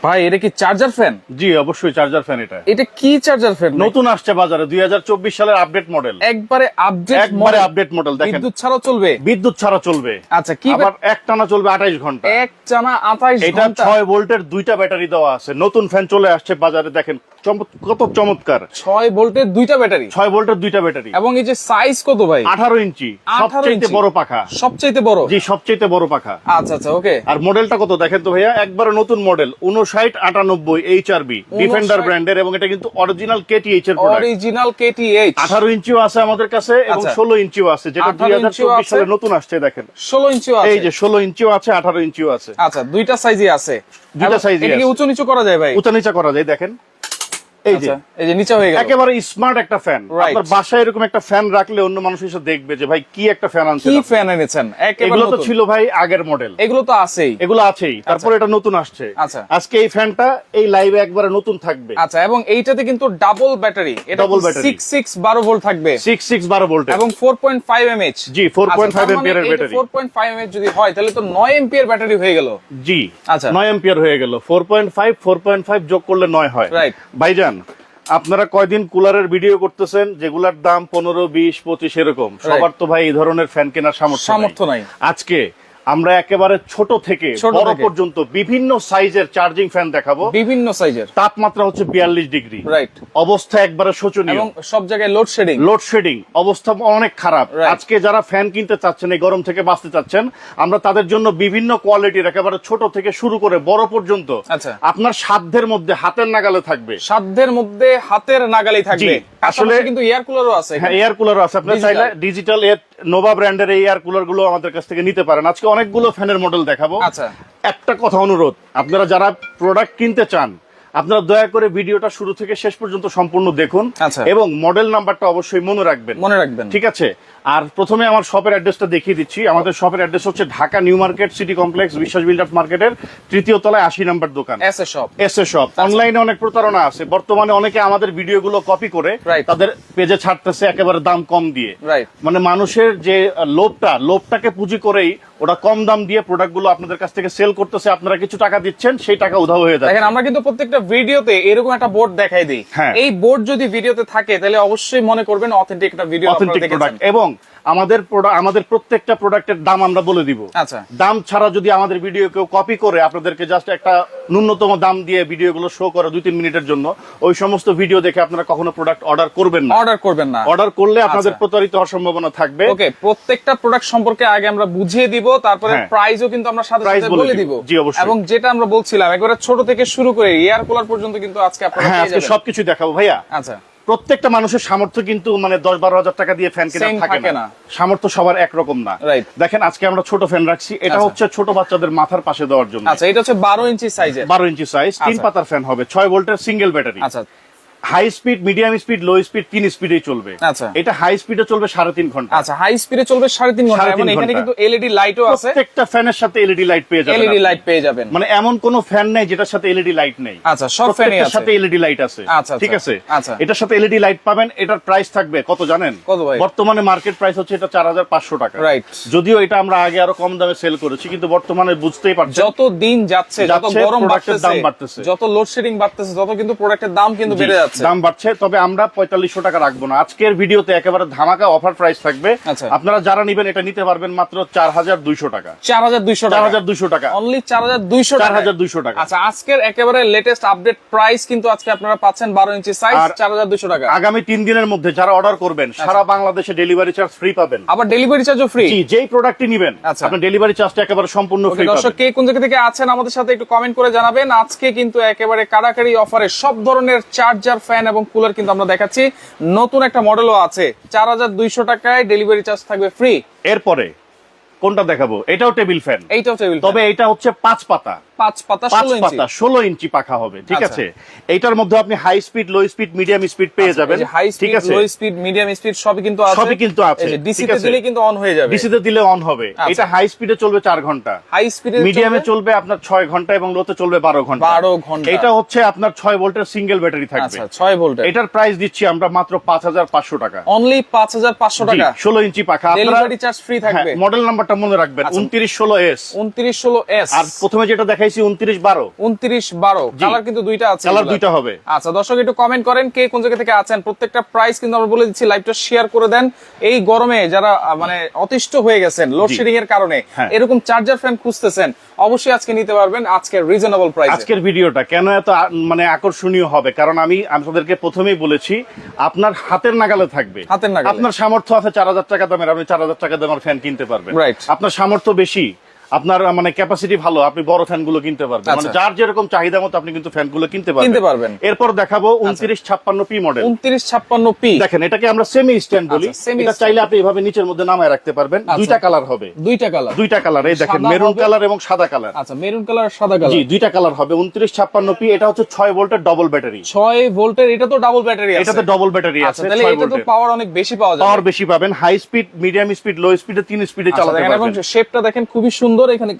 ভাই এটা কি চার্জার ফ্যান? জি অবশ্যই চার্জার ফ্যান। এটা কি চার্জার ফ্যান? নতুন আসছে বাজারে 2024 সালের আপডেট মডেল। একবারে আপডেট মডেল। দেখেন বিদ্যুৎ ছাড়াও চলবে। বিদ্যুৎ ছাড়া চলবে। আচ্ছা, কি আবার একটানা চলবে 28 ঘন্টা। একটানা 28 এটা ঘন্টা। 6 ভোল্টের দুইটা ব্যাটারি দেওয়া আছে। নতুন ফ্যান চলে আসছে বাজারে, দেখেন কত চমৎকার। 6 ভোল্টের দুইটা ব্যাটারি। 6 ভোল্টের দুইটা ব্যাটারি। এবং এই যে সাইজ কত ভাই? 18 ইঞ্চি, সবচেয়ে বড় পাখা। সবচেয়ে বড়? জি সবচেয়ে বড় পাখা। আচ্ছা আচ্ছা, ওকে। আর মডেলটা কত দেখেন তো ভাইয়া, একবারে নতুন মডেল 5998 এইচআরবি ডিফেন্ডার ব্র্যান্ডের, এবং এটা কিন্তু অরিজিনাল কেটিএইচ এর প্রোডাক্ট। Original KTH. 18 ইঞ্চিও আছে আমাদের কাছে এবং 16 ইঞ্চিও আছে, যেটা 2024 সালে নতুন আসছে। দেখেন 16 ইঞ্চিও আছে। এই যে 16 ইঞ্চিও আছে, 18 ইঞ্চিও আছে। আচ্ছা, দুইটা সাইজই আছে। দুইটা সাইজই আছে। এটা কি উঁচু নিচু করা যায় ভাই? উঁচা নিচা করা যায়। দেখেন এই যে নিচে হয়ে গেল। একেবারে স্মার্ট একটা ফ্যান। আপনার বাসায় এরকম একটা ফ্যান রাখলে অন্য মানুষ এসে দেখবে যে ভাই কি একটা ফ্যান আনছেন। কি ফ্যান এনেছেন? এগুলো তো ছিল ভাই আগের মডেল। এগুলো তো আছেই। এগুলো আছেই, তারপর এটা নতুন আসছে। আচ্ছা, আজকে এই ফ্যানটা এই লাইভে একবারে নতুন থাকবে। আচ্ছা, এবং এইটাতে কিন্তু ডাবল ব্যাটারি। এটা 6612 ভোল্ট থাকবে। 6612 ভোল্ট এবং 4.5 এমএএইচ। জি 4.5 এম্পিয়ারের ব্যাটারি। 4.5 এমএএইচ যদি হয় তাহলে তো 9 এম্পিয়ার ব্যাটারি হয়ে গেল। জি আচ্ছা, 9 এম্পিয়ার হয়ে গেল। 4.5 যোগ করলে 9 হয়। রাইট ভাইজান, আপনারা কয়দিন কুলারের ভিডিও করতেছেন যেগুলার দাম 15, 20, 25 এরকম। সবার তো ভাই এই ধরনের ফ্যান কেনার সামর্থ্য নাই। আজকে আমরা একেবারে ছোট থেকে বড় পর্যন্ত বিভিন্ন সাইজের চার্জিং ফ্যান দেখাবো। বিভিন্ন সাইজের। তাপমাত্রা হচ্ছে 42 ডিগ্রি। রাইট। অবস্থা একবারে শোচনীয় এবং সব জায়গায় লোডশেডিং অবস্থা অনেক খারাপ। আজকে যারা ফ্যান কিনতে চাচ্ছেন, এই গরম থেকে বাঁচতে চাচ্ছেন, আমরা তাদের জন্য বিভিন্ন কোয়ালিটির একেবারে ছোট থেকে শুরু করে বড় পর্যন্ত আপনার সাধ্যের মধ্যে হাতের নাগালে থাকবে। আসলে কিন্তু এয়ার কুলারও আছে। হ্যাঁ, এয়ার কুলারও আছে। আপনি চাইলে ডিজিটাল নোভা ব্র্যান্ডের এই এয়ার কুলার গুলো আমাদের কাছ থেকে নিতে পারেন। আজকে অনেকগুলো ফ্যানের মডেল দেখাবো। একটা কথা অনুরোধ, আপনারা যারা প্রোডাক্ট কিনতে চান, আপনারা দয়া করে ভিডিওটা শুরু থেকে শেষ পর্যন্ত সম্পূর্ণ দেখুন এবং মডেল নাম্বারটা অবশ্যই মনে রাখবেন। ঠিক আছে? আর প্রথমে আমার শপের অ্যাড্রেসটা দেখিয়ে দিচ্ছি। আমাদের শপের অ্যাড্রেস হচ্ছে Dhaka new market city complex, বিশ্বাস বিল্ডার্স মার্কেটের 3য় তলায় 80 নম্বর দোকান, এস এ শপ। অনলাইনে অনেক প্রতারণা আছে বর্তমানে। অনেকে আমাদের ভিডিওগুলো কপি করে তাদের পেজে ছাড়তেছে একেবারে দাম কম দিয়ে। মানে মানুষের যে লোভটাকে পুঁজি করেই ওরা কম দাম দিয়ে প্রোডাক্টগুলো আপনাদের কাছ থেকে সেল করতেছে। আপনারা কিছু টাকা দিচ্ছেন, সেই টাকা উধাও হয়ে যায়। দেখেন, আমরা কিন্তু প্রত্যেকটা ভিডিওতে এরকম একটা বোর্ড দেখাই দিই। এই বোর্ড যদি ভিডিওতে থাকে তাহলে অবশ্যই মনে করবেন অথেন্টিক একটা ভিডিও আপনারা দেখেছেন। এবং আমাদের প্রত্যেকটা প্রোডাক্টের দাম আমরা বলে দিব। দাম ছাড়া যদি আমাদের ভিডিও কেউ কপি করে আপনাদেরকে জাস্ট একটা ন্যূনতম দাম দিয়ে ভিডিওগুলো শো করে 2-3 মিনিটের জন্য, ওই সমস্ত ভিডিও দেখে আপনারা কখনো প্রোডাক্ট অর্ডার করবেন না। অর্ডার করলে আপনাদের প্রতারিত হওয়ার সম্ভাবনা থাকবে। ওকে, প্রত্যেকটা প্রোডাক্ট সম্পর্কে আগে আমরা বুঝিয়ে দিব, তারপরে প্রাইসও কিন্তু আমরা সাথে সাথে বলে দিব। জি অবশ্যই। এবং যেটা আমরা বলছিলাম একবারে ছোট থেকে শুরু করে এয়ার কুলার পর্যন্ত কিন্তু আজকে আপনারা পেয়ে যাবেন। সবকিছু দেখাবো ভাইয়া। আচ্ছা, প্রত্যেকটা মানুষের সামর্থ্য কিন্তু মানে 10-12 হাজার টাকা দিয়ে ফ্যান কেনা থাকে না। সামর্থ্য সবার একরকম না। দেখেন আজকে আমরা ছোট ফ্যান রাখছি। এটা হচ্ছে ছোট বাচ্চাদের মাথার পাশে দেওয়ার জন্য। আচ্ছা, এটা হচ্ছে 12 ইঞ্চি সাইজের। 12 ইঞ্চি সাইজ, 3 পাতার ফ্যান হবে, 6 ভোল্টের সিঙ্গেল ব্যাটারি। আচ্ছা, high speed, medium speed, low speed 3 স্পিডেই চলবে। আচ্ছা, এটা হাই স্পিডে চলবে 3.5 ঘন্টা। আচ্ছা, হাই স্পিডে চলবে 3.5 ঘন্টা। এবং এখানে কিন্তু এলইডি লাইটও আছে। প্রত্যেকটা ফ্যানের সাথে এলইডি লাইট পেয়ে যাবেন। মানে এমন কোন ফ্যান নেই যেটার সাথে এলইডি লাইট নেই। আচ্ছা, সব ফ্যানের সাথে এলইডি লাইট আছে। আচ্ছা, ঠিক আছে? আচ্ছা, এটার সাথে এলইডি লাইট পাবেন। এটার প্রাইস থাকবে কত জানেন? কত ভাই? বর্তমানে মার্কেট প্রাইস হচ্ছে এটা 4500 টাকা। রাইট। যদিও এটা আমরা আগে আরো কম দামে সেল করেছি, কিন্তু বর্তমানে বুঝতেই পারছেন যত দিন যাচ্ছে, যত গরম বাড়তেছে, যত লোডশেডিং বাড়তেছে, তত কিন্তু প্রোডাক্টের দাম কিন্তু বেড়ে যাচ্ছে। দাম বাড়ছে। তবে আমরা 4500 টাকা রাখবো না। আজকের ভিডিওতে একেবারে ধামাকা অফার প্রাইস থাকবে। আপনারা যারা নিবেন এটা নিতে পারবেন মাত্র 4200 টাকা। 4200 টাকা। অনলি 4200 টাকা। আচ্ছা, আজকের একেবারে লেটেস্ট আপডেট প্রাইস কিন্তু আজকে আপনারা পাচ্ছেন 12 ইঞ্চি সাইজ 4200 টাকা। আগামী 3 দিনের মধ্যে যারা অর্ডার করবেন সারা বাংলাদেশে ডেলিভারি চার্জ ফ্রি পাবেন। আবার ডেলিভারি চার্জও ফ্রি। জি, যেই প্রোডাক্টই নিবেন আপনি ডেলিভারি চার্জটা একেবারে সম্পূর্ণ ফ্রি পাবেন। দর্শক কে কোন জায়গা থেকে আছেন আমাদের সাথে একটু কমেন্ট করে জানাবেন। আজকে কিন্তু একেবারে কাড়াকাড়ি অফারে সব ধরনের চার্জার, ফ্যান এবং কুলার কিন্তু আমরা দেখাচ্ছি। নতুন একটা মডেলও আছে, 4200 টাকায় ডেলিভারি চার্জ থাকবে ফ্রি। এরপরে কোনটা দেখাবো? এটাও টেবিল ফ্যান। তবে এটা হচ্ছে 5 পাতা, 16 ইঞ্চি পাখা হবে। ঠিক আছে? এইটার মধ্যে আপনি high speed, low speed, medium speed পেয়ে যাবেন। ঠিক আছে? লো স্পিড, মিডিয়াম স্পিড সবই কিন্তু আছে। ডিসি তে দিলে কিন্তু অন হয়ে যাবে। ডিসি তে দিলে অন হবে। এটা হাই স্পিডে চলবে 4 ঘন্টা, হাই স্পিডে মিডিয়ামে চলবে আপনার 6 ঘন্টা এবং লোতে চলবে 12 ঘন্টা। এটা হচ্ছে আপনার 6 ভোল্টের সিঙ্গেল ব্যাটারি থাকবে। আচ্ছা, 6 ভোল্টের। এটার প্রাইস দিচ্ছি আমরা মাত্র 5500 টাকা। অনলি 5500 টাকা। 16 ইঞ্চি পাখা। ডেলিভারি চার্জ ফ্রি থাকবে। মডেল নাম্বার নাম্বারটা মনে রাখবেন 2916S 2916S। আর প্রথমে যেটা দেখাইছি 2912 2912 কালার কিন্তু দুইটা আছে, কালার দুইটা হবে। আচ্ছা দর্শক একটু কমেন্ট করেন কে কোন জায়গা থেকে আছেন, প্রত্যেকটা প্রাইস কিন্তু আমরা বলে দিচ্ছি, লাইভটা শেয়ার করে দেন। এই গরমে যারা মানে অতিষ্ঠ হয়ে গেছেন লোডশেডিং এর কারণে এরকম চার্জার ফ্যান খুঁজতেছেন, অবশ্যই আজকে নিতে পারবেন আজকের রিজনেবল প্রাইসে। আজকের ভিডিওটা কেন এত মানে আকর্ষণীয় হবে, কারণ আমি আপনাদেরকে প্রথমেই বলেছি আপনার হাতের নাগালে থাকবে, হাতের নাগালে। আপনার সামর্থ্য আছে 4000 টাকা দামের, আপনি 4000 টাকা দামের ফ্যান কিনতে পারবেন। Right. আপনার সামর্থ্য বেশি, আপনার মানে ক্যাপাসিটি ভালো, আপনি বড় ফ্যানগুলো কিনতে পারবেন। মানে যার যেরকম চাহিদা মতো আপনি কিন্তু ফ্যানগুলো কিনতে পারবেন। এরপর দেখাবো 2956P মডেল। 2956P দেখেন এটাকে আমরা সেমি স্ট্যান্ড বলি। এটা চাইলে আপনি এভাবে নিচের মধ্যে নামায় রাখতে পারবেন। দুইটা কালার হবে, দুইটা কালার। এই দেখেন মেরুন কালার এবং সাদা কালার। আচ্ছা মেরুন কালার সাদা কালার, জি দুইটা কালার হবে। 2956P এটা হচ্ছে 6 ভোল্টের ডবল ব্যাটারি। 6 ভোল্টের, এটা তো ডাবল ব্যাটারি আছে। এটাতে ডবল ব্যাটারি আছে। তাহলে এটা তো পাওয়ার অনেক বেশি পাওয়া যাবে। পাওয়ার বেশি পাবেন, হাই স্পিড, মিডিয়াম স্পিড, লো স্পিডে 3 স্পিডে চালাতে পারবেন। এবং শেপটা দেখেন খুবই সুন্দর, এখানে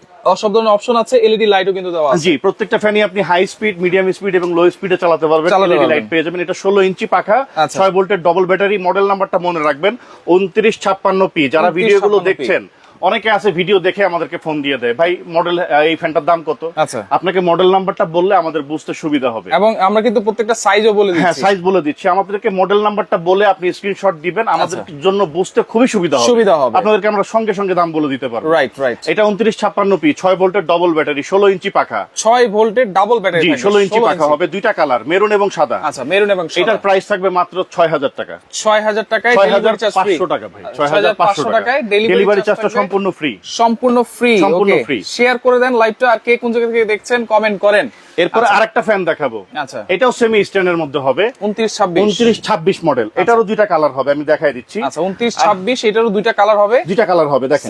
সব ধরনের অপশন আছে, এলইডি লাইটও কিন্তু দেওয়া আছে। জি প্রত্যেকটা ফ্যানই আপনি হাই স্পিড, মিডিয়াম স্পিড এবং লো স্পিডে চালাতে পারবেন, এলইডি লাইট পেয়ে যাবেন। এটা 16 ইঞ্চি পাখা, 6 ভোল্টের ডবল ব্যাটারি। মডেল নাম্বারটা মনে রাখবেন 2956P। যারা ভিডিওগুলো দেখছেন অনেকে আছে ভিডিও দেখে আমাদেরকে ফোন দিয়ে দেয়, ভাই মডেল এই ফ্যানটার দাম কত? আচ্ছা আপনাকে মডেল নাম্বারটা বললে আমাদের বুঝতে সুবিধা হবে, এবং আমরা কিন্তু প্রত্যেকটা সাইজও বলে দিচ্ছি। হ্যাঁ সাইজ বলে দিচ্ছি। আমাদেরকে মডেল নাম্বারটা বলে আপনি স্ক্রিনশট দিবেন, আমাদের জন্য বুঝতে খুবই সুবিধা হবে। আপনাদেরকে আমরা সঙ্গে সঙ্গে দাম বলে দিতে পারবো। Right right. এটা 2956P, 6 ভোল্টের ডবল ব্যাটারি, 16 ইঞ্চি পাখা। 6 ভোল্টের ডাবল ব্যাটারি, জি 16 ইঞ্চি পাখা হবে। দুইটা কালার, মেরুন এবং সাদা। আচ্ছা মেরুন এবং সাদা। এটার প্রাইস থাকবে মাত্র 6000 টাকা। 6000 টাকায় ডেলিভারি চার্জ ফ্রি। 6500 টাকা ভাই, 6500 টাকায় ডেলিভারি চার্জটা সম্পূর্ণ ফ্রি। সম্পূর্ণ ফ্রি। ওকে শেয়ার করে দেন লাইভটা, আর কে কোন জায়গা থেকে দেখছেন কমেন্ট করেন। এরপর আরেকটা ফ্যান দেখাবো। আচ্ছা এটাও সেমি স্ট্যান্ডের মধ্যে হবে, 2926 মডেল। এটারও দুইটা কালার হবে, আমি দেখাই দিচ্ছি। আচ্ছা 2926, এটারও দুইটা কালার হবে। দুইটা কালার হবে দেখেন,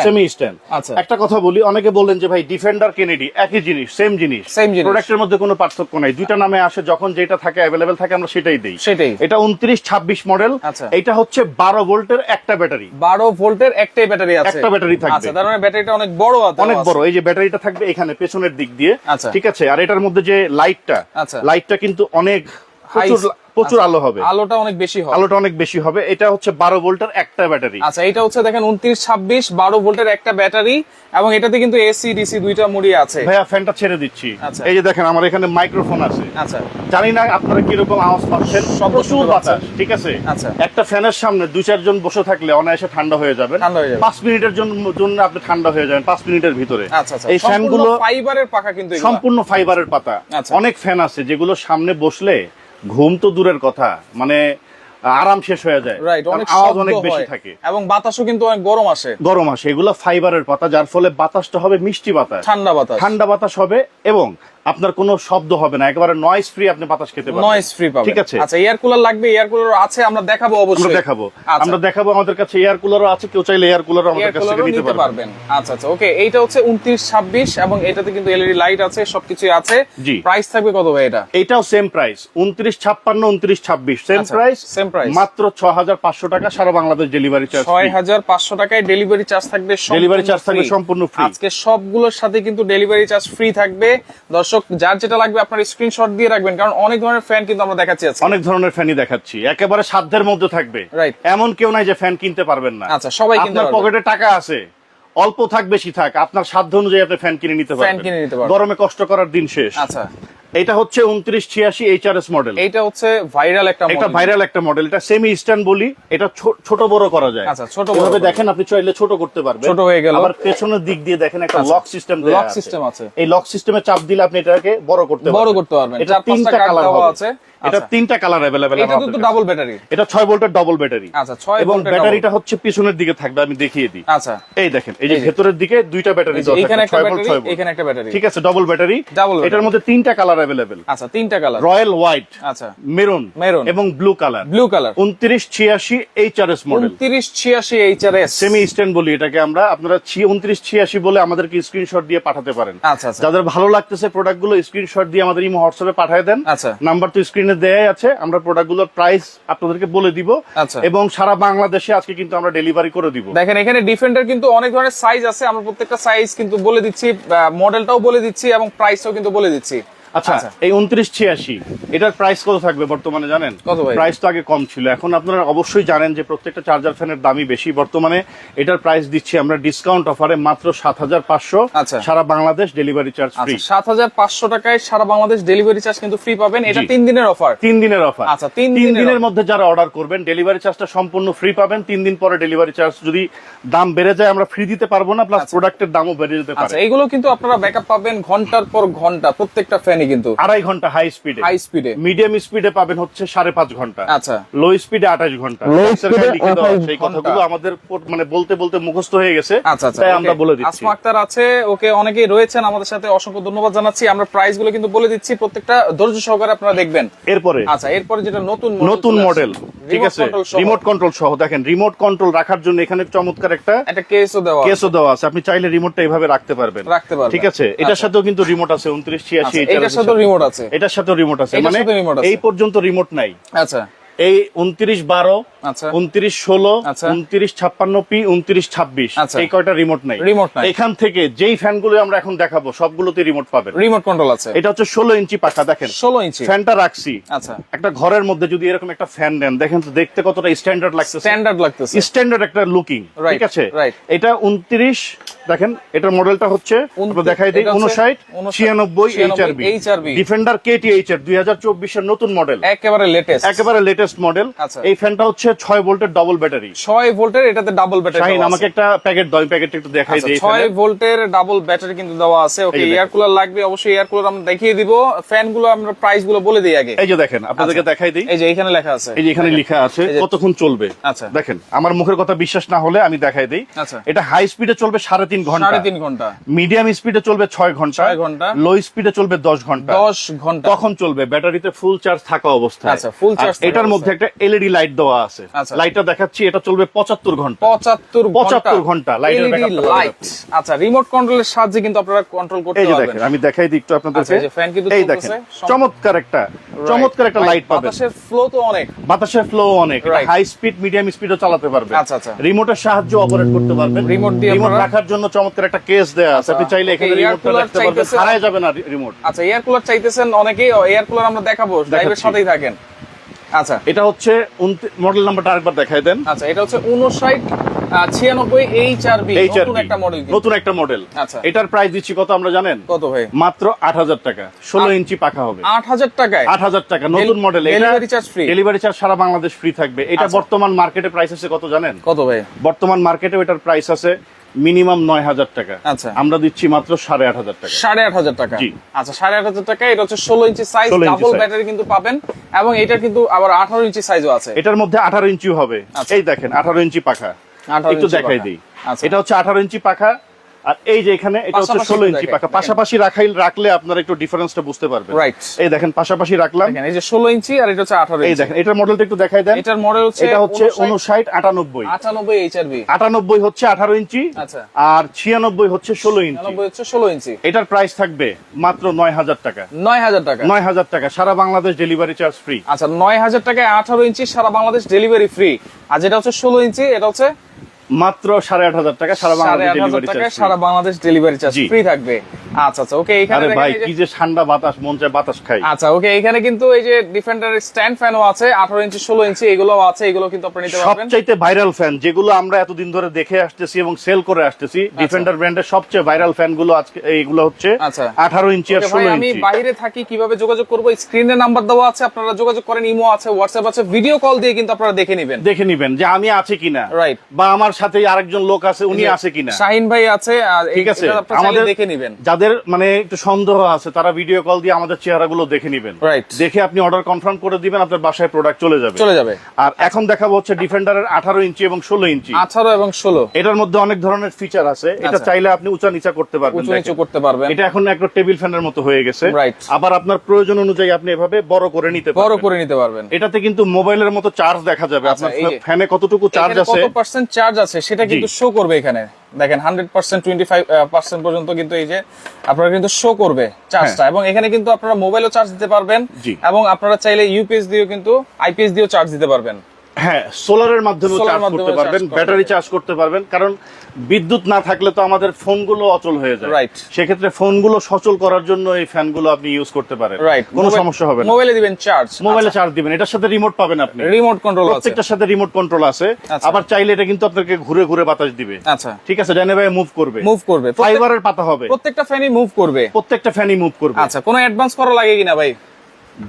সেমি স্ট্যান্ড। আচ্ছা একটা কথা বলি, অনেকে বলেন যে ভাই ডিফেন্ডার কেনেডি একই জিনিস, সেম জিনিস, প্রোডাক্টের মধ্যে কোনো পার্থক্য নাই। দুইটা নামে আসে, যখন যেটা থাকে अवेलेबल থাকে আমরা সেটাই দেই। এটা 2926 মডেল। এটা হচ্ছে 12 ভোল্টের একটা ব্যাটারি। 12 ভোল্টের একটাই ব্যাটারি আছে, একটা ব্যাটারি থাকবে। আচ্ছা তার মানে ব্যাটারিটা অনেক বড় আছে, অনেক বড়। এই যে ব্যাটারিটা থাকবে এখানে পেছনের দিক দিয়ে, ঠিক আছে। আর এটার মধ্যে যে লাইটটা কিন্তু অনেক প্রচুর আলো হবে, আলোটা অনেক বেশি হবে। এটা হচ্ছে 12 ভোল্টের একটা ব্যাটারি। আচ্ছা এটা হচ্ছে দেখেন 2926 12 ভোল্টের একটা ব্যাটারি, এবং এটাতে কিন্তু এসি ডিসি দুইটা মোডই আছে। ভাইয়া ফ্যানটা ছেড়ে দিচ্ছি। এই যে দেখেন আমার এখানে মাইক্রোফোন আছে। আচ্ছা জানি না আপনারা কি রকম আওয়াজ পাচ্ছেন, প্রচুর বাতাস, ঠিক আছে। একটা ফ্যানের সামনে 2-4 জন বসে থাকলে অনায়াসে ঠান্ডা হয়ে যাবে। 5 মিনিটের জন্য আপনি ঠান্ডা হয়ে যাবেন 5 মিনিটের ভিতরে। এই ফ্যানগুলো ফাইবারের পাখা, কিন্তু সম্পূর্ণ ফাইবারের পাতা। অনেক ফ্যান আছে যেগুলো সামনে বসলে ঘুম তো দূরের কথা, মানে আরাম শেষ হয়ে যায়, আওয়াজ অনেক বেশি থাকে, এবং বাতাসও কিন্তু অনেক গরম আসে। এগুলো ফাইবারের পাতা, যার ফলে বাতাসটা হবে মিষ্টি বাতাস, ঠান্ডা বাতাস হবে, এবং আপনার কোনো শব্দ হবে না, একেবারে নয়েজ ফ্রি আপনি বাতাস খেতে পারবেন, নয়েজ ফ্রি পাবেন, ঠিক আছে। আচ্ছা এয়ার কুলার লাগবে, এয়ার কুলার আছে, আমরা দেখাবো, অবশ্যই আমরা দেখাবো। আমাদের কাছে এয়ার কুলারও আছে, কেউ চাইলে এয়ার কুলারও আমাদের কাছ থেকে নিতে পারবেন। আচ্ছা আচ্ছা ওকে। এইটা হচ্ছে 2926, এবং এটাতে কিন্তু এলইডি লাইট আছে, সবকিছু আছে। প্রাইস থাকবে কত ভাই এটা? এটাও সেম প্রাইস, 2956 2926 সেম প্রাইস, মাত্র 6500 টাকা, সারা বাংলাদেশ ডেলিভারি চার্জ। 6500 টাকায় ডেলিভারি চার্জ থাকবে, সম্পূর্ণ ফ্রি। আজকে সবগুলোর সাথে কিন্তু ডেলিভারি চার্জ ফ্রি থাকবে। দর্শক যার যেটা লাগবে আপনার স্ক্রিনশট দিয়ে রাখবেন, কারণ অনেক ধরনের ফ্যান কিন্তু আমরা দেখাচ্ছি, অনেক ধরনের ফ্যানই দেখাচ্ছি, একেবারে সাধ্যের মধ্যে থাকবে। এমন কেউ নাই যে ফ্যান কিনতে পারবেন না। আচ্ছা সবাই কিনতে পারবে, আপনার পকেটে টাকা আছে, অল্প থাক বেশি থাক, আপনার সাধ্য অনুযায়ী আপনি ফ্যান কিনে নিতে পারবেন। গরমে কষ্ট করার দিন শেষ। আচ্ছা এটা হচ্ছে 2986 HRS মডেল। এটা হচ্ছে ভাইরাল একটা মডেল। এটা সেমি স্ট্যান্ড বলি, এটা ছোট বড় করা যায়। আচ্ছা ছোট বড় দেখেন, আপনি চাইলে ছোট করতে পারবেন, ছোট হয়ে গেল। আবার পেছনের দিক দিয়ে দেখেন একটা লক সিস্টেম আছে। এই লক সিস্টেমে চাপ দিলে আপনি এটাকে বড় করতে পারবেন। এটা 3টা কালার আছে, এটা 3টা কালার अवेलेबल। এটা তো ডাবল ব্যাটারি, এটা 6 ভোল্টের ডাবল ব্যাটারি। আচ্ছা 6 এবং ব্যাটারিটা হচ্ছে পিছনের দিকে থাকবে, আমি দেখিয়ে দিই। আচ্ছা এই দেখেন, এই যে ভেতরের দিকে দুইটা ব্যাটারি দেওয়া আছে, এখানে একটা ব্যাটারি, এখানে একটা ব্যাটারি, ঠিক আছে, ডাবল ব্যাটারি। এটার মধ্যে 3টা কালার अवेलेबल। আচ্ছা 3টা কালার, রয়্যাল হোয়াইট, আচ্ছা মেরুন এবং blue colour. 2986 HRS model, 2986 HRS semi stand বলি এটাকে আমরা। আপনারা 2986 বলে আমাদেরকে স্ক্রিনশট দিয়ে পাঠাতে পারেন। আচ্ছা যাদের ভালো লাগতেছে প্রোডাক্টগুলো স্ক্রিনশট দিয়ে আমাদের ইমো হোয়াটসঅ্যাপে পাঠিয়ে দেন। নাম্বার তো স্ক্রিনে দেয়াই আছে, আমরা প্রোডাক্টগুলোর প্রাইস আপনাদেরকে বলে দিব, এবং সারা বাংলাদেশে আজকে কিন্তু আমরা ডেলিভারি করে দিব। দেখেন এখানে ডিফেন্ডার কিন্তু অনেক ধরনের সাইজ আছে, আমরা প্রত্যেকটা সাইজ কিন্তু বলে দিচ্ছি, মডেলটাও বলে দিচ্ছি, এবং প্রাইসটাও কিন্তু বলে দিচ্ছি। আচ্ছা এই 2986 এটার প্রাইস কত থাকবে বর্তমানে জানেন? কত ভাই? প্রাইস তো আগে কম ছিল, এখন আপনারা অবশ্যই জানেন যে প্রত্যেকটা চার্জার ফ্যানের দামই বেশি। বর্তমানে এটার প্রাইস দিচ্ছি আমরা ডিসকাউন্ট অফারে মাত্র 7500, আচ্ছা। সারা বাংলাদেশ ডেলিভারি চার্জ ফ্রি। 7500 টাকায় সারা বাংলাদেশ ডেলিভারি চার্জ কিন্তু ফ্রি পাবেন। এটা 3 দিনের অফার। 3 দিনের অফার। আচ্ছা 3 দিনের মধ্যে যারা অর্ডার করবেন ডেলিভারি চার্জটা সম্পূর্ণ ফ্রি পাবেন। 3 দিন পরে ডেলিভারি চার্জ যদি দাম বেড়ে যায় আমরা ফ্রি দিতে পারবো না, প্লাস প্রোডাক্টের দামও বেড়ে যেতে পারে। আচ্ছা এগুলো কিন্তু আপনারা ব্যাকআপ পাবেন ঘন্টার পর ঘন্টা, প্রত্যেকটা ফ্যানই কিন্তু 2.5 ঘন্টা হাই স্পিডে। মিডিয়াম স্পিডে পাবেন হচ্ছে 5.5 ঘন্টা। আচ্ছা লো স্পিডে 28 ঘন্টা। লিখে দেওয়া সেই কথাগুলো আমাদের মানে বলতে বলতে মুখস্থ হয়ে গেছে। আচ্ছা আচ্ছা তাই আমরা বলে দিচ্ছি। আসমা আক্তার আছে, ওকে অনেকেই রয়েছেন আমাদের সাথে, অসংখ্য ধন্যবাদ জানাচ্ছি। আমরা প্রাইস গুলো কিন্তু বলে দিচ্ছি, প্রত্যেকটা ধৈর্য সহকারে আপনারা দেখবেন। এরপরে যেটা নতুন মডেল, ঠিক আছে, রিমোট কন্ট্রোল সহ। দেখেন রিমোট কন্ট্রোল রাখার জন্য এখানে চমৎকার একটা কেসও দেওয়া আছে। আপনি চাইলে রিমোটটা এইভাবে রাখতে পারবেন, ঠিক আছে। এটার সাথেও কিন্তু রিমোট আছে 2986, এটার সাথেও রিমোট আছে, এটার সাথেও রিমোট আছে, মানে এই পর্যন্ত রিমোট নাই। আচ্ছা এই 2912, আচ্ছা 2916, আচ্ছা 2956P, 2926 এই কয়টা রিমোট নাই। এখান থেকে যেই ফ্যানগুলো আমরা এখন দেখাবো সবগুলোতে রিমোট পাবেন, রিমোট কন্ট্রোল আছে। এটা হচ্ছে 16 ইঞ্চি পাখা। দেখেন 16 ইঞ্চি ফ্যানটা রাখছি। আচ্ছা একটা ঘরের মধ্যে যদি এরকম একটা ফ্যান দেন, দেখেন তো দেখতে কতটা স্ট্যান্ডার্ড লাগতেছে, স্ট্যান্ডার্ড একটা লুকিং, ঠিক আছে। এটা 29, দেখেন এটার মডেলটা হচ্ছে দেখাই দেই 59 96 HRB ডিফেন্ডার KTHR 2024 এর নতুন মডেল, একেবারে লেটেস্ট মডেল। এই ফ্যানটা হচ্ছে 6 ভোল্টের ডাবল ব্যাটারি। 6 ভোল্টের, এটাতে ডাবল ব্যাটারি। শাহিন আমাকে একটা প্যাকেট দাও, প্যাকেটটা একটু দেখাই দেই। 6 ভোল্টের ডাবল ব্যাটারি কিন্তু দেওয়া আছে। ওকে এয়ার কুলার লাগবে, অবশ্যই এয়ার কুলার আমরা দেখিয়ে দিব। ফ্যান গুলো আমরা প্রাইস গুলো বলে দিই আগে। এই যে দেখেন আপনাদেরকে দেখাই দিই, এই যে এখানে লেখা আছে, এই যে এখানে লেখা আছে কতক্ষণ চলবে। আচ্ছা দেখেন, আমার মুখের কথা বিশ্বাস না হলে আমি দেখাই দেই। এটা হাই স্পিডে চলবে 3.5 ঘন্টা, 3.5 ঘন্টা। মিডিয়াম স্পিডে চলবে 6 ঘন্টা, লো স্পিডে চলবে 10 ঘন্টা। তখন চলবে ব্যাটারিতে ফুল চার্জ থাকা অবস্থায়। আচ্ছা ফুল চার্জ। এটার মধ্যে একটা এলইডি লাইট দেওয়া আছে। লাইটটা দেখাচ্ছি, এটা চলবে 75 ঘন্টা। 75 ঘন্টা লাইটের ব্যাকআপ। আচ্ছা রিমোট কন্ট্রোলের সাহায্যে কিন্তু আপনারা কন্ট্রোল করতে পারবেন। এই যে দেখেন আমি দেখাই দিই একটু আপনাদেরকে। এই যে ফ্যান কিন্তু এই দেখেন চমৎকার একটা লাইট পাবেন। বাতাসের ফ্লো তো অনেক, হাই স্পিড মিডিয়াম স্পিডও চালাতে পারবেন। আচ্ছা আচ্ছা রিমোটের সাহায্যে অপারেট করতে পারবেন। রিমোট রাখার জন্য চমৎকার একটা কেস দেয়া আছে, আপনি চাইলে এখানে রিমোটটা রাখতে পারবেন, হারায় যাবে না রিমোট। আচ্ছা এয়ার কুলার চাইতেছেন অনেকেই, এয়ার কুলার আমরা দেখাবো, ড্রাইভের সাথেই থাকেন। আচ্ছা এটা হচ্ছে মডেল নাম্বারটা আরেকবার দেখাই দেন। আচ্ছা এটা হচ্ছে 5996 HRB, নতুন একটা মডেল। আচ্ছা এটার প্রাইস দিচ্ছি কত আমরা জানেন? কত ভাই? মাত্র 8000 টাকা। 16 ইঞ্চি পাখা হবে 8000 টাকায়। 8000 টাকা নতুন model. Delivery charge free, delivery charge সারা বাংলাদেশ ফ্রি থাকবে। এটা বর্তমান মার্কেটে প্রাইস আছে কত জানেন? কত ভাই? বর্তমান মার্কেটে এটার প্রাইস আছে মিনিমাম 9000 টাকা। আচ্ছা আমরা দিচ্ছি মাত্র 8500 টাকা। 8500 টাকা। আচ্ছা 8500 টাকা। এটা হচ্ছে 16 ইঞ্চি সাইজ, ডাবল ব্যাটারি কিন্তু পাবেন, এবং এটা কিন্তু আবার 18 ইঞ্চি সাইজও আছে। এটার মধ্যে 18 ইঞ্চিও হবে। এই দেখেন 18 ইঞ্চি পাখা, একটু দেখাই দিই। এটা হচ্ছে 18 ইঞ্চি পাখা, আর এই যে এখানে এটা হচ্ছে 16 ইঞ্চি পাখা। পাশাপাশি রাখলে আপনারা একটু ডিফারেন্সটা বুঝতে পারবেন। এই দেখেন পাশাপাশি রাখলাম, এই যে 16 ইঞ্চি আর এটা হচ্ছে 18 ইঞ্চি। এই দেখেন এটার মডেলটা একটু দেখাই দেন। এটার মডেল হচ্ছে এটা হচ্ছে 59 98 HRB। 98 হচ্ছে 18 ইঞ্চি, আচ্ছা, আর 96 হচ্ছে 16 ইঞ্চি। 96 হচ্ছে 16 ইঞ্চি। এটার প্রাইস থাকবে মাত্র 9000 টাকা। 9000 টাকা, সারা বাংলাদেশ ডেলিভারি চার্জ ফ্রি। আচ্ছা 9000 টাকায় 18 ইঞ্চি, সারা বাংলাদেশ ডেলিভারি ফ্রি। আর যেটা হচ্ছে 16 ইঞ্চি, এটা হচ্ছে মাত্র 8500 টাকা, সারা বাংলাদেশ ডেলিভারি চার্জ ফ্রি থাকবে। আচ্ছা আচ্ছা ওকে এখানে ভাই কি যে ঠান্ডা বাতাস, মন চায় বাতাস খাই। আচ্ছা ওকে এখানে কিন্তু এই যে ডিফেন্ডারের স্ট্যান্ড ফ্যানও আছে, 18 ইঞ্চি 16 ইঞ্চি এগুলোও আছে। এগুলো কিন্তু আপনি নিতে পারবেন। সবচাইতে ভাইরাল ফ্যান যেগুলো আমরা এতদিন ধরে দেখে আসতেছি এবং সেল করে আসতেছি, ডিফেন্ডার ব্র্যান্ডের সবচেয়ে ভাইরাল ফ্যান গুলো আজকে এইগুলো হচ্ছে 18 ইঞ্চি আর 16 ইঞ্চি। আমি বাইরে থাকি, কিভাবে যোগাযোগ করব? স্ক্রিনে নাম্বার দেওয়া আছে, আপনারা যোগাযোগ করেন। ইমো আছে, হোয়াটসঅ্যাপ আছে, ভিডিও কল দিয়ে কিন্তু আপনারা দেখে নেবেন যে আমি আছে কিনা, রাইট, বা আমার সাথে আরেকজন লোক আছে উনি আছে কিনা, শাহিন ভাই আছে, ঠিক আছে। আমাদের দেখে নেবেন। যাদের মানে একটু সন্দেহ আছে তারা ভিডিও কল দিয়ে আমাদের চেহারাগুলো দেখে নেবেন, রাইট, দেখে আপনি অর্ডার কনফার্ম করে দিবেন, আপনার বাসায় প্রোডাক্ট চলে যাবে। আর এখন দেখাবো হচ্ছে ডিফেন্ডারের 18 ইঞ্চি এবং 16 ইঞ্চি। 18 এবং 16 এটার মধ্যে অনেক ধরনের ফিচার আছে। এটা চাইলে আপনি উঁচা নিচা করতে পারবেন, এটা এখন একটা টেবিল ফ্যানের মতো হয়ে গেছে। আবার আপনার প্রয়োজন অনুযায়ী আপনি এভাবে বড় করে নিতে পারবেন। এটাতে কিন্তু মোবাইলের মতো চার্জ দেখা যাবে, আপনার ফ্যানে কতটুকু চার্জ আছে, কত পার্সেন্ট চার্জ আছে সেটা কিন্তু শো করবে এখানে। দেখেন 100%, 25% পর্যন্ত কিন্তু এই যে আপনারা কিন্তু শো করবে চার্জটা। এবং এখানে কিন্তু আপনারা মোবাইলও চার্জ দিতে পারবেন, এবং আপনারা চাইলে ইউপিএস দিয়েও কিন্তু আইপিএস দিয়েও চার্জ দিতে পারবেন। হ্যাঁ, সোলারের মাধ্যমে চার্জ করতে পারবেন, ব্যাটারি চার্জ করতে পারবেন, কারণ বিদ্যুৎ না থাকলে তো আমাদের ফোনগুলো অচল হয়ে যায়। রাইট, সেক্ষেত্রে ফোনগুলো সচল করার জন্য এই ফ্যানগুলো আপনি ইউজ করতে পারেন। রাইট, কোনো সমস্যা হবে না। মোবাইলে দিবেন চার্জ, মোবাইলে চার্জ দিবেন, এটার সাথে রিমোট পাবেন আপনি, রিমোট কন্ট্রোল আছে, প্রত্যেকটার সাথে রিমোট কন্ট্রোল আছে। আবার চাইলে এটা কিন্তু আপনাকে ঘুরে ঘুরে বাতাস দিবে। আচ্ছা, ঠিক আছে, ডানে বামে মুভ করবে, ফাইবারের পাতা হবে, প্রত্যেকটা ফ্যানই মুভ করবে, প্রত্যেকটা ফ্যানই মুভ করবে। আচ্ছা, কোনো অ্যাডভান্স করা লাগে কিনা ভাই?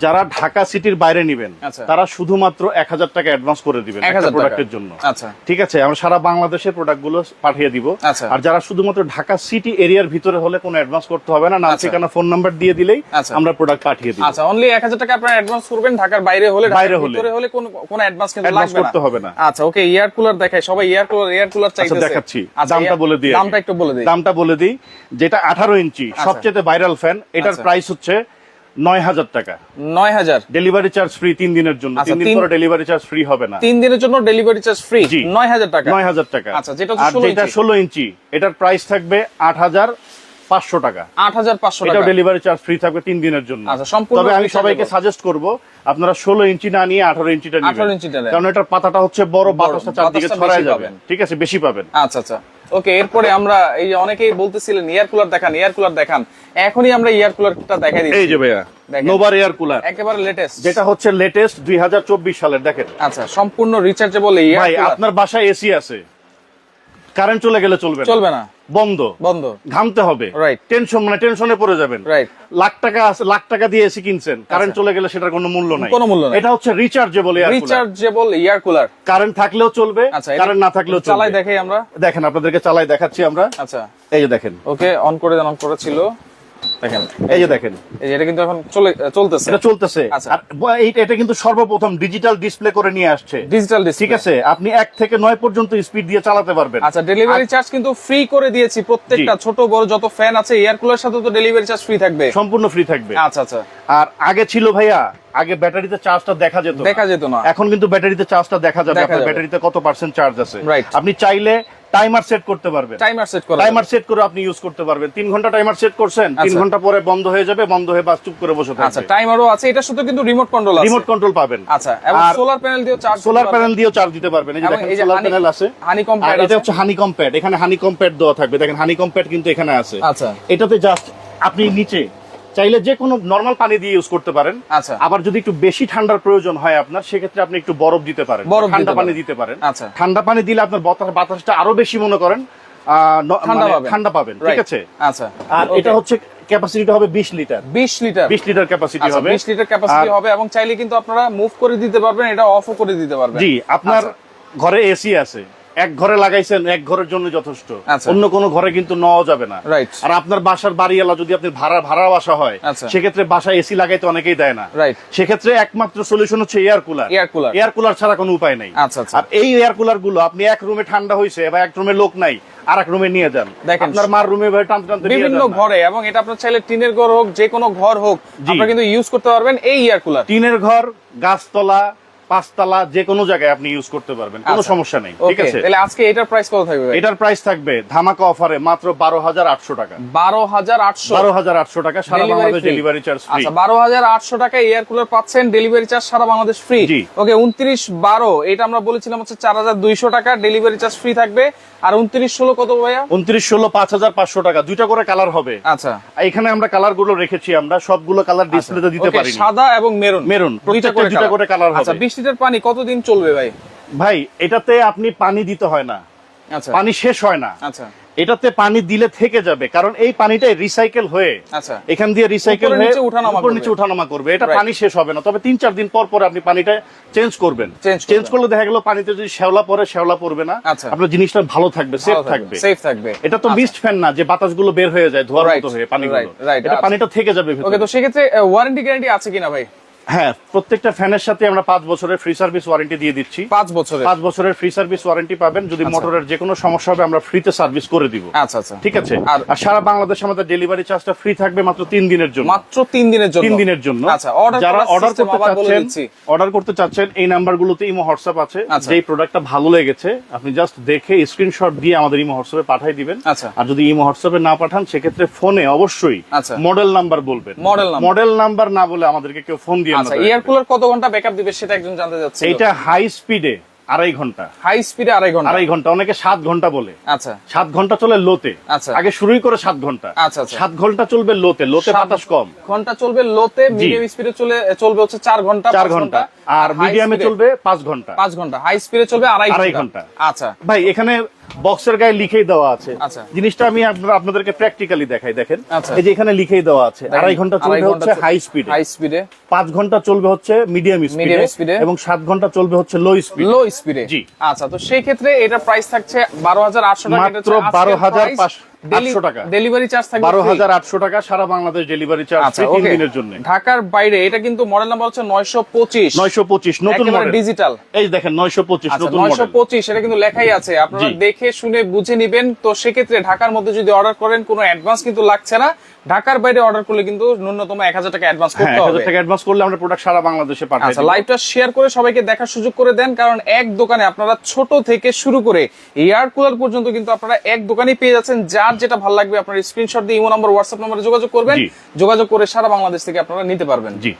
যারা ঢাকা সিটির বাইরে নেবেন তারা শুধুমাত্র 1000 টাকা অ্যাডভান্স করে দিবেন একটা প্রোডাক্টের জন্য। আচ্ছা, ঠিক আছে, আমরা সারা বাংলাদেশে প্রোডাক্টগুলো পাঠিয়ে দিব। আচ্ছা, আর যারা শুধুমাত্র ঢাকা সিটি এরিয়ার ভিতরে হলে কোনো অ্যাডভান্স করতে হবে না, নাম ঠিকানা ফোন নাম্বার দিয়ে দিলেই আমরা প্রোডাক্ট পাঠিয়ে দিব। আচ্ছা, অনলি 1000 টাকা আপনারা অ্যাডভান্স করবেন। ঢাকার বাইরে হলে, ঢাকার ভিতরে হলে কোনো অ্যাডভান্স কিন্তু লাগবে না, করতে হবে না। আচ্ছা, ওকে, এয়ার কুলার দেখাই, সবাই এয়ার কুলার চাইতেছে। দেখাচ্ছি, দামটা বলে দিই, দামটা একটু বলে দিই। দামটা বলে দিই, যেটা 18 ইঞ্চি সবচেয়ে ভাইরাল ফ্যান, এটার প্রাইস হচ্ছে 9000 টাকা। 9000, ডেলিভারি চার্জ ফ্রি 3 দিনের জন্য। 3 দিন পরে ডেলিভারি চার্জ ফ্রি হবে না, 3 দিনের জন্য ডেলিভারি চার্জ ফ্রি। 9000 টাকা, 9000 টাকা। আচ্ছা, যেটা 16 ইঞ্চি এটার প্রাইস থাকবে 8500 টাকা। 8500 টাকা, এটাও ডেলিভারি চার্জ ফ্রি থাকবে 3 দিনের জন্য। আচ্ছা, সম্পূর্ণ। তবে আমি সবাইকে সাজেস্ট করব আপনারা 16 ইঞ্চি না নিয়ে 18 ইঞ্চিটা নেবেন, কারণ এটার পাতাটা হচ্ছে বড়, বাতাসটা চারদিকে ছড়ায় যাবে। ঠিক আছে, বেশি পাবেন। আচ্ছা, আচ্ছা, ওকে। এরপরে আমরা এই যে অনেকেই বলতেছিলেন এয়ার কুলার দেখান, এয়ার কুলার দেখান, এখনই আমরা এয়ার কুলারটা দেখাই দিচ্ছি। এই যে ভাইয়া, নোভার এয়ার কুলার, একেবারে লেটেস্ট, যেটা হচ্ছে লেটেস্ট 2024 সালের। দেখেন, আচ্ছা, সম্পূর্ণ রিচার্জেবল এয়ার কুলার। ভাই, আপনার বাসায় এসি আছে, কারেন্ট চলে গেলে চলবে না, বন্ধ, ঘামতে হবে, টেনশনে পড়ে যাবেন। লাখ টাকা দিয়ে এসি কিনছেন, কারেন্ট চলে গেলে সেটার কোনো মূল্য নাই। এটা হচ্ছে রিচার্জেবল এয়ার কুলার, কারেন্ট থাকলেও চলবে, কারেন্ট না থাকলেও চলবে। চালাই দেখাই আমরা, দেখেন, আপনাদেরকে চালাই দেখাচ্ছি আমরা। আচ্ছা, এই যে দেখেন, ওকে, অন করে দেন, অন করা ছিল, দেখেন, এই যে দেখেন, এই যে এটা কিন্তু এখন চলতেছে, এটা চলতেছে। আর এটা কিন্তু সর্বপ্রথম ডিজিটাল ডিসপ্লে করে নিয়ে আসছে, ডিজিটাল ডিসপ্লে। ঠিক আছে, আপনি 1 থেকে 9 পর্যন্ত স্পিড দিয়ে চালাতে পারবেন। আচ্ছা, ডেলিভারি চার্জ কিন্তু ফ্রি করে দিয়েছি। প্রত্যেকটা ছোট বড় যত ফ্যান আছে এয়ার কুলার সাথে তো ডেলিভারি চার্জ ফ্রি থাকবে, সম্পূর্ণ ফ্রি থাকবে। আচ্ছা, আচ্ছা। আর আগে ছিল ভাইয়া, আগে ব্যাটারিতে চার্জটা দেখা যেত না, এখন কিন্তু ব্যাটারিতে চার্জটা দেখা যাবে, আপনার ব্যাটারিতে কত পার্সেন্ট চার্জ আছে। আপনি চাইলে টাইমার সেট করতে পারবেন, টাইমার সেট করে আপনি ইউজ করতে পারবেন। 3 ঘন্টা টাইমার সেট করছেন, 3 ঘন্টা পরে বন্ধ হয়ে যাবে, বন্ধ হয়ে বাস চুপ করে বসে থাকবে। আচ্ছা, টাইমারও আছে, এটার সাথে কিন্তু রিমোট কন্ট্রোল পাবেন। আচ্ছা, এবং সোলার প্যানেল দিয়েও চার্জ দিতে পারবেন। এই যে দেখেন, সোলার প্যানেল আছে, হানিকম প্যাড, এটা হচ্ছে হানিকম প্যাড, এখানে হানিকম প্যাড দেওয়া থাকবে। দেখেন, হানিকম প্যাড কিন্তু এখানে আছে। আচ্ছা, এটাতে জাস্ট আপনি নিচে চাইলে যে কোনো নরমাল পানি দিয়ে ইউজ করতে পারেন। আচ্ছা, আবার যদি একটু বেশি ঠান্ডার প্রয়োজন হয় আপনার, সেক্ষেত্রে আপনি একটু বরফ দিতে পারেন, ঠান্ডা পানি দিতে পারেন। আচ্ছা, ঠান্ডা পানি দিলে আপনার বাতাসটা আরো বেশি মনে করেন ঠান্ডা পাবেন। ঠিক আছে, আচ্ছা। আর এটা হচ্ছে ক্যাপাসিটিটা হবে 20 লিটার ক্যাপাসিটি হবে, 20 লিটার ক্যাপাসিটি হবে, এবং চাইলে কিন্তু আপনারা মুভ করে দিতে পারবেন, এটা অফও করে দিতে পারবেন। জি, আপনার ঘরে এসি আছে, এক ঘরে লাগাইছেন, এক ঘরের জন্য যথেষ্ট, অন্য কোনো ঘরে কিন্তু নেওয়া যাবে না। আর আপনার বাসার বাড়িওয়ালা যদি আপনি ভাড়া বাসা হয়, সেক্ষেত্রে বাসায় এসি লাগাইতে অনেকেই দেয় না। সেক্ষেত্রে একমাত্র সলিউশন হচ্ছে এয়ার কুলার ছাড়া কোনো উপায় নাই। আর এই এয়ার কুলার গুলো আপনি এক রুমে ঠান্ডা হয়েছে বা এক রুমে লোক নাই, আর এক রুমে নিয়ে যান, আপনার মার রুমে টানতে বিভিন্ন ঘরে, এবং এটা আপনার চাইলে টিনের ঘর হোক, যে কোনো ঘর হোক, আপনারা কিন্তু ইউজ করতে পারবেন এই এয়ার কুলার। টিনের ঘর, গাছতলা, 5 তলা, যে কোনো জায়গায় আপনি ইউজ করতে পারবেন, কোনো সমস্যা নেই। ঠিক আছে, তাহলে আজকে এটার প্রাইস কত থাকবে? এটার প্রাইস থাকবে ধামাকা অফারে মাত্র 12800 টাকা। 12800 টাকা, সারা বাংলাদেশ ডেলিভারি চার্জ ফ্রি। আচ্ছা, 12800 টাকা এয়ার কুলার পাচ্ছেন, ডেলিভারি চার্জ সারা বাংলাদেশ ফ্রি। ওকে, 29/12 এটা আমরা বলেছিলাম হচ্ছে 4200 টাকা, ডেলিভারি চার্জ ফ্রি থাকবে। আর 29/16 কত ভাইয়া? 29/16 5500 টাকা, দুইটা করে কালার হবে। আচ্ছা, এখানে আমরা কালার গুলো রেখেছি, আমরা সবগুলো কালার ডিসপ্লেতে দিতে পারি, সাদা এবং মেরুন, দুইটা করে কালার হবে। আচ্ছা, 20 লিটার পানি কতদিন চলবে ভাই? এটাতে আপনি পানি দিতে হয় না, আচ্ছা, পানি শেষ হয় না। আচ্ছা, এটাতে পানি দিলে থেকে যাবে, কারণ এই পানিটা রিসাইকেল হয়ে, আচ্ছা, এখান দিয়ে রিসাইকেল হয়ে উপর নিচে ওঠানামা করবে, এটা পানি শেষ হবে না। তবে 3-4 দিন পর আপনি পানিটা চেঞ্জ করবেন। চেঞ্জ করলে দেখা গেল পানিতে যদি শ্যাওলা পড়বে না, আপনার জিনিসটা ভালো থাকবে, সেফ থাকবে। এটা তো মিস্ট ফ্যান না যে বাতাসগুলো বের হয়ে যায় ধোঁয়ার মতো হয়ে পানিগুলো, এটা পানিটা থেকে যাবে। ওকে, তো সেক্ষেত্রে ওয়ারেন্টি গ্যারান্টি আছে কিনা ভাই? হ্যাঁ, প্রত্যেকটা ফ্যানের সাথে আমরা 5 বছরের ফ্রি সার্ভিস ওয়ারেন্টি দিয়ে দিচ্ছি। 5 বছরের ফ্রি সার্ভিস ওয়ারেন্টি পাবেন। যদি মোটরের যে কোনো সমস্যা হবে আমরা ফ্রিতে সার্ভিস করে দিব। আচ্ছা, আচ্ছা, ঠিক আছে। আর সারা বাংলাদেশে আমাদের ডেলিভারি চার্জটা ফ্রি থাকবে মাত্র 3 দিনের জন্য, মাত্র 3 দিনের জন্য। আচ্ছা, যারা অর্ডার করতে চাচ্ছেন এই নাম্বারগুলোতে ইমো হোয়াটসঅ্যাপ আছে। যেই প্রোডাক্টটা ভালো লেগেছে আপনি জাস্ট দেখে স্ক্রিনশট দিয়ে আমাদের ইমো হোয়াটসঅ্যাপে পাঠিয়ে দিবেন। আর যদি ইমো হোয়াটসঅ্যাপে না পাঠান, সেক্ষেত্রে ফোনে অবশ্যই মডেল নাম্বার বলবেন। মডেল নাম্বার না বলে আমাদেরকে কেউ ফোন দিয়ে আচ্ছা, এয়ার কুলার কত ঘন্টা ব্যাকআপ দিবে সেটা একজন জানতে যাচ্ছে। এটা হাই স্পিডে 2.5 ঘন্টা, হাই স্পিডে 2.5 ঘন্টা, অনেকে 7 ঘন্টা বলে। আচ্ছা, 7 ঘন্টা চলে লোতে। আচ্ছা, আগে শুরুই করে 7 ঘন্টা। আচ্ছা, 7 ঘন্টা চলবে লোতে বাতাস কম। ঘন্টা চলবে লোতে, মিডিয়াম স্পিডে চলবে হচ্ছে 4 ঘন্টা, 4 ঘন্টা, আর মিডিয়ামে চলবে 5 ঘন্টা, 5 ঘন্টা, হাই স্পিডে চলবে 2.5 ঘন্টা। আচ্ছা ভাই, এখানে বক্সের গায়ে লিখেই দেওয়া আছে। আচ্ছা, জিনিসটা আমি আপনাদেরকে প্র্যাকটিক্যালি দেখাই। দেখেন, আচ্ছা, এই যে এখানে লিখেই দেওয়া আছে 2.5 ঘন্টা চলবে হচ্ছে হাই স্পিডে, 5 ঘন্টা চলবে হচ্ছে মিডিয়াম স্পিডে, এবং 7 ঘন্টা চলবে হচ্ছে লো স্পিডে। জি, আচ্ছা, তো সেই ক্ষেত্রে এটার প্রাইস থাকছে 12,800 টাকা, মাত্র 12,800 টাকা। ডেলিভারি চার্জ থাকবে 12,800 টাকা, সারা বাংলাদেশ ডেলিভারি চার্জ 3 দিনের জন্য। ঢাকার বাইরে এটা কিন্তু মডেল নাম্বার হচ্ছে 925 নতুন মডেল, ডিজিটাল। এই দেখেন 925 নতুন মডেল, 925 এটা কিন্তু লেখাই আছে, আপনারা দেখে শুনে বুঝে নেবেন। তো সেক্ষেত্রে ঢাকার মধ্যে যদি অর্ডার করেন কোনো অ্যাডভান্স কিন্তু লাগছে না, ঢাকার বাইরে অর্ডার করলে কিন্তু ন্যূনতম 1000 টাকা অ্যাডভান্স করতে হবে। 1000 টাকা অ্যাডভান্স করলে আমরা প্রোডাক্ট সারা বাংলাদেশে পাঠাই। আচ্ছা, লাইভটা শেয়ার করে সবাইকে দেখার সুযোগ করে দেন, কারণ এক দোকানে আপনারা ছোট থেকে শুরু করে এয়ার কুলার পর্যন্ত কিন্তু আপনারা এক দোকানেই পেয়ে যাচ্ছেন। যার যেটা ভালো লাগবে আপনারা স্ক্রিনশট দিয়ে ইমো নাম্বার, হোয়াটসঅ্যাপ নম্বরে যোগাযোগ করবেন, যোগাযোগ করে সারা বাংলাদেশ থেকে আপনারা নিতে পারবেন। জি।